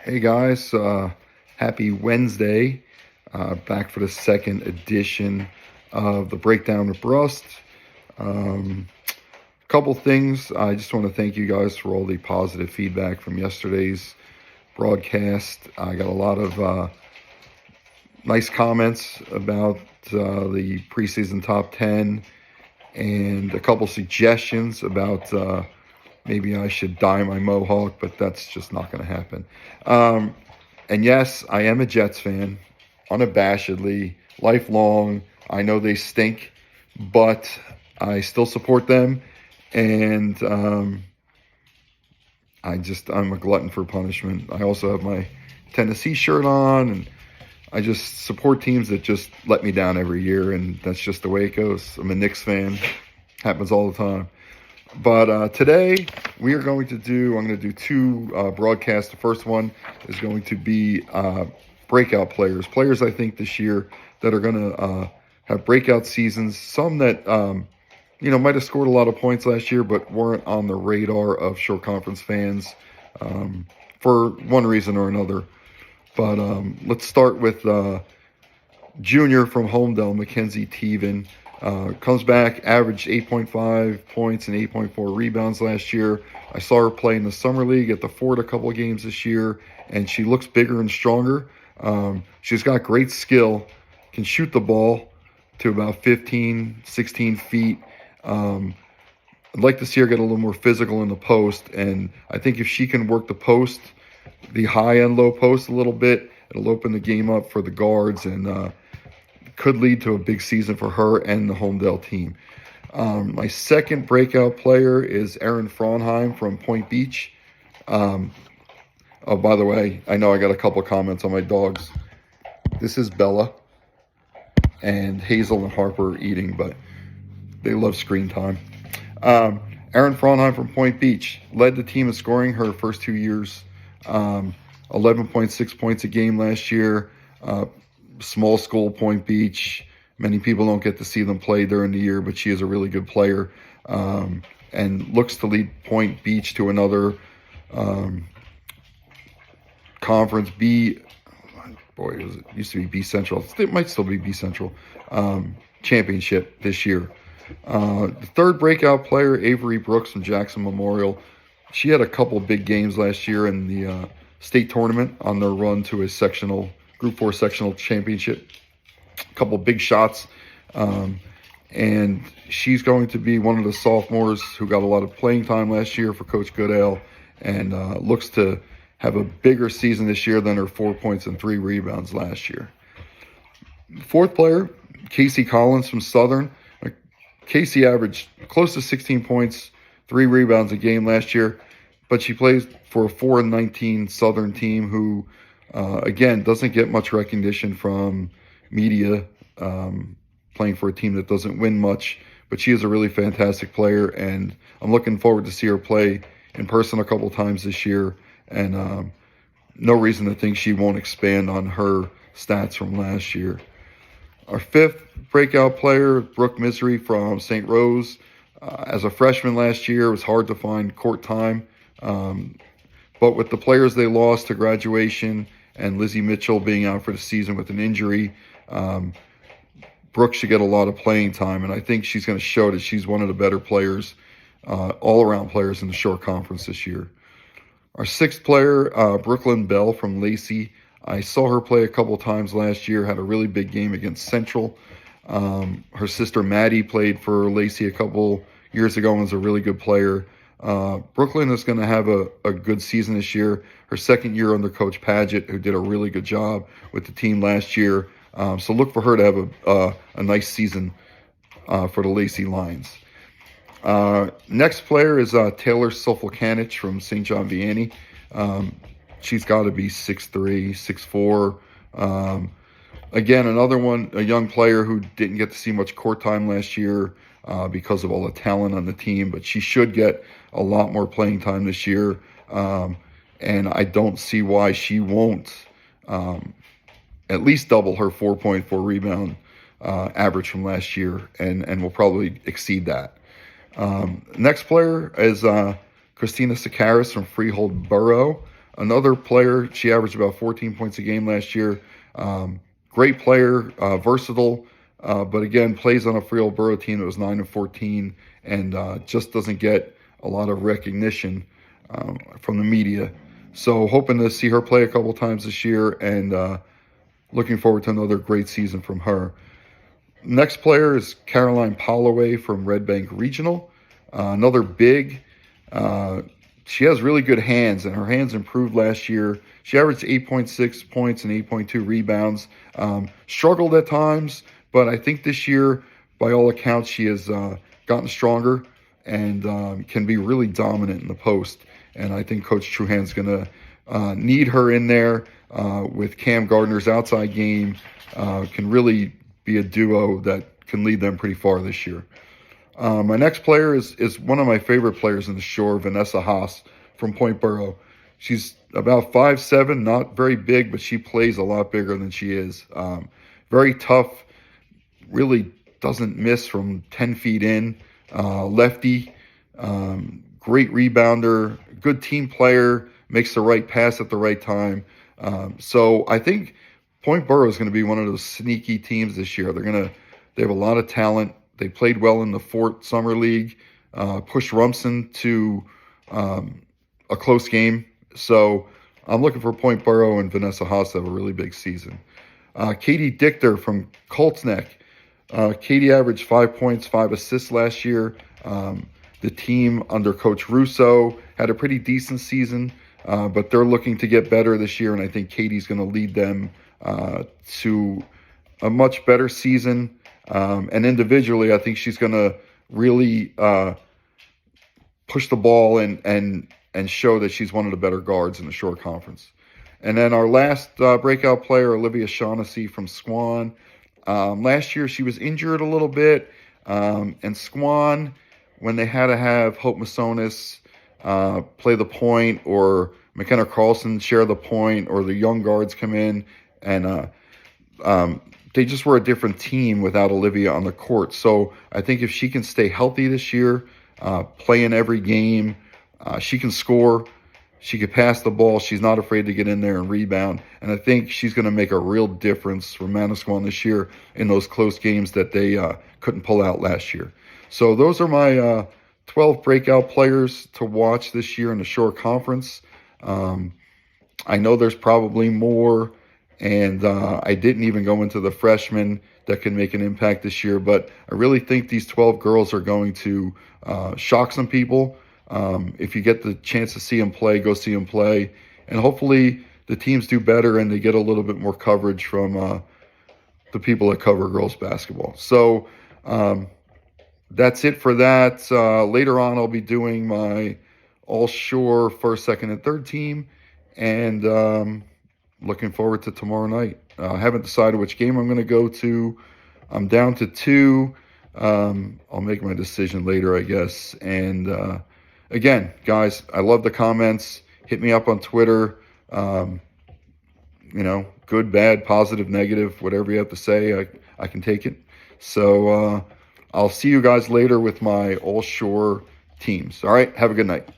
Hey guys, happy Wednesday. Back for the second edition of the Breakdown of Brust. Couple things. I just want to thank you guys for all the positive feedback from yesterday's broadcast. I got a lot of nice comments about the preseason top 10 and a couple suggestions about maybe I should dye my mohawk, but that's just not going to happen. And yes, I am a Jets fan, unabashedly, lifelong. I know they stink, but I still support them. And I'm a glutton for punishment. I also have my Tennessee shirt on, and I just support teams that just let me down every year, and that's just the way it goes. I'm a Knicks fan. Happens all the time. But today I'm going to do two broadcasts. The first one is going to be breakout players I think this year that are going to have breakout seasons. Some that might have scored a lot of points last year, but weren't on the radar of short conference fans for one reason or another. But let's start with junior from Homedale, Mackenzie Teven. Comes back, averaged 8.5 points and 8.4 rebounds last year. I saw her play in the summer league at the Fort a couple of games this year, and she looks bigger and stronger. She's got great skill, can shoot the ball to about 15, 16 feet. I'd like to see her get a little more physical in the post, and I think if she can work the post, the high and low post a little bit, it'll open the game up for the guards and could lead to a big season for her and the Homedale team. My second breakout player is Erin Fraunheim from Point Beach. Oh, by the way, I know I got a couple comments on my dogs. This is Bella, and Hazel and Harper are eating, but they love screen time. Erin Fraunheim from Point Beach led the team in scoring her first 2 years. 11.6 points a game last year. Small school, Point Beach. Many people don't get to see them play during the year, but she is a really good player and looks to lead Point Beach to another conference B. Boy, it used to be B Central. It might still be B Central championship this year. The third breakout player, Avery Brooks from Jackson Memorial. She had a couple big games last year in the state tournament on their run to a Group 4 sectional championship. A couple big shots. And she's going to be one of the sophomores who got a lot of playing time last year for Coach Goodale and looks to have a bigger season this year than her 4 points and 3 rebounds last year. Fourth player, Casey Collins from Southern. Casey averaged close to 16 points, 3 rebounds a game last year, but she plays for a 4-19 Southern team who, again, doesn't get much recognition from media, playing for a team that doesn't win much, but she is a really fantastic player, and I'm looking forward to see her play in person a couple times this year, and no reason to think she won't expand on her stats from last year. Our fifth breakout player, Brooke Misery from St. Rose. As a freshman last year, it was hard to find court time. But with the players they lost to graduation and Lizzie Mitchell being out for the season with an injury, Brooke should get a lot of playing time. And I think she's going to show that she's one of the better players, all-around players in the short conference this year. Our sixth player, Brooklyn Bell from Lacey. I saw her play a couple times last year, had a really big game against Central. Her sister Maddie played for Lacey a couple years ago and was a really good player. Brooklyn is going to have a good season this year. Her second year under Coach Paget, who did a really good job with the team last year. So look for her to have a nice season for the Lacey Lions. Next player is Taylor Sofilkanich from St. John Vianney. She's got to be 6'3", 6'4". Again, another one, a young player who didn't get to see much court time last year because of all the talent on the team, but she should get a lot more playing time this year. And I don't see why she won't at least double her 4.4 rebound average from last year, and will probably exceed that. Next player is Christina Sakaris from Freehold Borough. another player. She averaged about 14 points a game last year. Great player, versatile, but again, plays on a Friel-Borough team that was 9-14 and just doesn't get a lot of recognition from the media. So hoping to see her play a couple times this year, and looking forward to another great season from her. Next player is Caroline Holloway from Red Bank Regional. Another big. She has really good hands, and her hands improved last year. She averaged 8.6 points and 8.2 rebounds. Struggled at times, but I think this year, by all accounts, she has gotten stronger and can be really dominant in the post. And I think Coach Truhan's going to need her in there with Cam Gardner's outside game. Can really be a duo that can lead them pretty far this year. My next player is one of my favorite players in the Shore, Vanessa Haas from Point Borough. She's about 5'7", not very big, but she plays a lot bigger than she is. Very tough, really doesn't miss from 10 feet in. Lefty, great rebounder, good team player, makes the right pass at the right time. So I think Point Borough is going to be one of those sneaky teams this year. They have a lot of talent. They played well in the Fort Summer League, pushed Rumson to a close game. So I'm looking for Point Borough and Vanessa Haas to have a really big season. Katie Dichter from Colts Neck. Katie averaged 5 points, 5 assists last year. The team under Coach Russo had a pretty decent season, but they're looking to get better this year, and I think Katie's going to lead them to a much better season. And individually, I think she's going to really push the ball and show that she's one of the better guards in the Shore Conference. And then our last breakout player, Olivia Shaughnessy from Squan. Last year, she was injured a little bit. And Squan, when they had to have Hope Masonis play the point, or McKenna Carlson share the point, or the young guards come in, and they just were a different team without Olivia on the court. So I think if she can stay healthy this year, play in every game, she can score, she could pass the ball, she's not afraid to get in there and rebound. And I think she's going to make a real difference for Manasquan this year in those close games that they couldn't pull out last year. So those are my 12 breakout players to watch this year in the Shore Conference. I know there's probably more, and I didn't even go into the freshmen that can make an impact this year, but I really think these 12 girls are going to shock some people. If you get the chance to see them play, go see them play, and hopefully the teams do better and they get a little bit more coverage from the people that cover girls basketball. So that's it for that. Later on, I'll be doing my all-shore first, second, and third team, and looking forward to tomorrow night. I haven't decided which game I'm going to go to. I'm down to 2. I'll make my decision later, I guess. And again, guys, I love the comments. Hit me up on Twitter. Good, bad, positive, negative, whatever you have to say, I can take it. So I'll see you guys later with my all-shore teams. All right, have a good night.